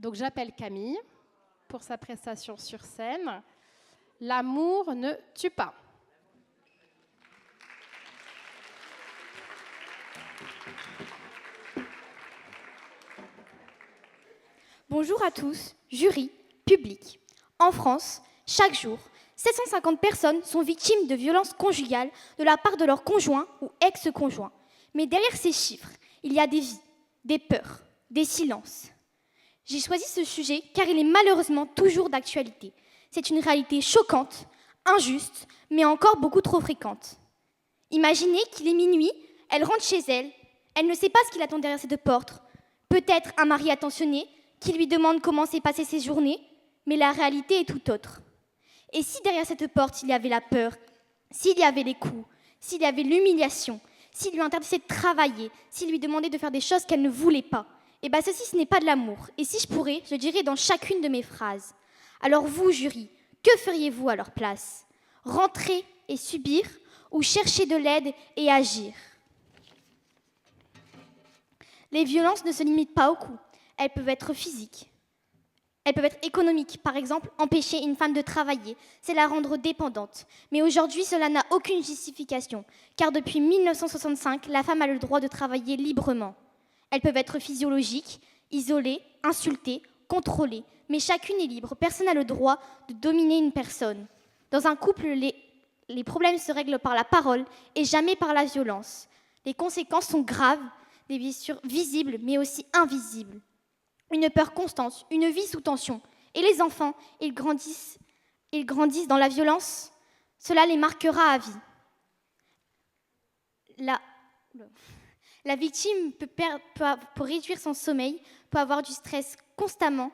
Donc j'appelle Camille pour sa prestation sur scène. L'amour ne tue pas. Bonjour à tous, jury, public. En France, chaque jour, 750 personnes sont victimes de violences conjugales de la part de leur conjoint ou ex-conjoint. Mais derrière ces chiffres, il y a des vies, des peurs, des silences. J'ai choisi ce sujet car il est malheureusement toujours d'actualité. C'est une réalité choquante, injuste, mais encore beaucoup trop fréquente. Imaginez qu'il est minuit, elle rentre chez elle, elle ne sait pas ce qu'il attend derrière cette porte. Peut-être un mari attentionné qui lui demande comment s'est passée ses journées, mais la réalité est tout autre. Et si derrière cette porte il y avait la peur, s'il y avait les coups, s'il y avait l'humiliation, s'il lui interdisait de travailler, s'il lui demandait de faire des choses qu'elle ne voulait pas, eh bien ceci ce n'est pas de l'amour. Et si je pourrais, je dirais dans chacune de mes phrases. Alors vous, jury, que feriez-vous à leur place? Rentrer et subir ou chercher de l'aide et agir? Les violences ne se limitent pas aux coups. Elles peuvent être physiques. Elles peuvent être économiques. Par exemple, empêcher une femme de travailler, c'est la rendre dépendante. Mais aujourd'hui, cela n'a aucune justification, car depuis 1965, la femme a le droit de travailler librement. Elles peuvent être physiologiques, isolées, insultées, contrôlées. Mais chacune est libre. Personne n'a le droit de dominer une personne. Dans un couple, les problèmes se règlent par la parole et jamais par la violence. Les conséquences sont graves, des blessures visibles mais aussi invisibles. Une peur constante, une vie sous tension. Et les enfants, ils grandissent dans la violence. Cela les marquera à vie. La victime pour réduire son sommeil, peut avoir du stress constamment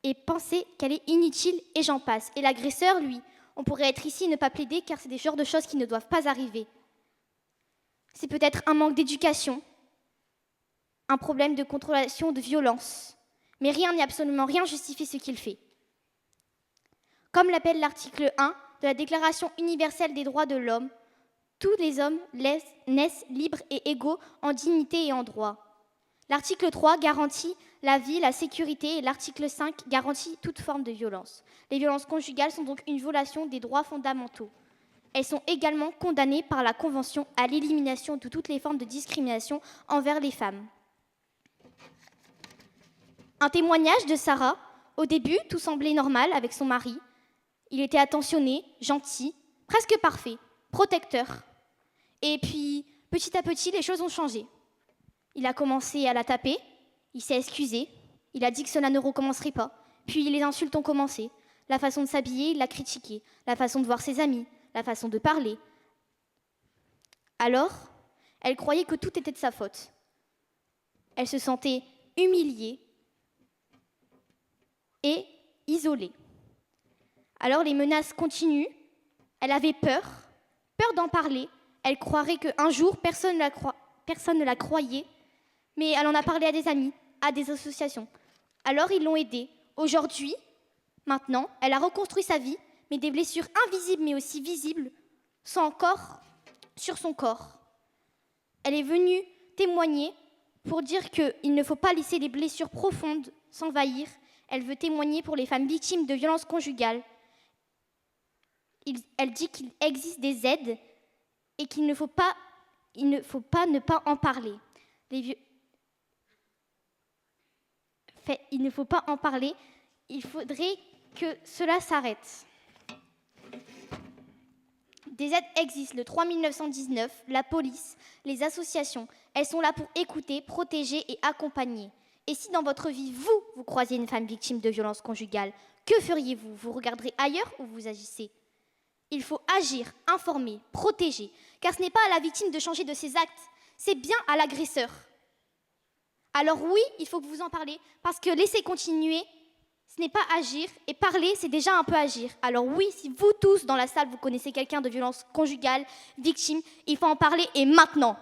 et penser qu'elle est inutile et j'en passe. Et l'agresseur, lui, on pourrait être ici et ne pas plaider car c'est des genres de choses qui ne doivent pas arriver. C'est peut-être un manque d'éducation, un problème de contrôlation, de violence. Mais rien, ni absolument rien, justifie ce qu'il fait. Comme l'appelle l'article 1 de la Déclaration universelle des droits de l'homme, tous les hommes naissent libres et égaux en dignité et en droit. L'article 3 garantit la vie, la sécurité et l'article 5 garantit toute forme de violence. Les violences conjugales sont donc une violation des droits fondamentaux. Elles sont également condamnées par la Convention à l'élimination de toutes les formes de discrimination envers les femmes. Un témoignage de Sarah. Au début, tout semblait normal avec son mari. Il était attentionné, gentil, presque parfait, protecteur. Et puis, petit à petit, les choses ont changé. Il a commencé à la taper, il s'est excusé, il a dit que cela ne recommencerait pas. Puis les insultes ont commencé. La façon de s'habiller, il l'a critiqué. La façon de voir ses amis, la façon de parler. Alors, elle croyait que tout était de sa faute. Elle se sentait humiliée et isolée. Alors les menaces continuent. Elle avait peur d'en parler. Elle croirait qu'un jour, personne ne la croyait. Mais elle en a parlé à des amis, à des associations. Alors ils l'ont aidée. Aujourd'hui, maintenant, elle a reconstruit sa vie, mais des blessures invisibles mais aussi visibles sont encore sur son corps. Elle est venue témoigner pour dire qu'il ne faut pas laisser les blessures profondes s'envahir. Elle veut témoigner pour les femmes victimes de violences conjugales. Elle dit qu'il existe des aides et qu'il ne faut pas ne pas en parler. Il ne faut pas en parler. Il faudrait que cela s'arrête. Des aides existent, le 3919, la police, les associations. Elles sont là pour écouter, protéger et accompagner. Et si dans votre vie, vous croisez une femme victime de violences conjugales, que feriez-vous? Vous regarderez ailleurs ou vous agissez? Il faut agir, informer, protéger, car ce n'est pas à la victime de changer de ses actes, c'est bien à l'agresseur. Alors oui, il faut que vous en parlez, parce que laisser continuer, ce n'est pas agir, et parler, c'est déjà un peu agir. Alors oui, si vous tous dans la salle, vous connaissez quelqu'un de violence conjugale, victime, il faut en parler et maintenant.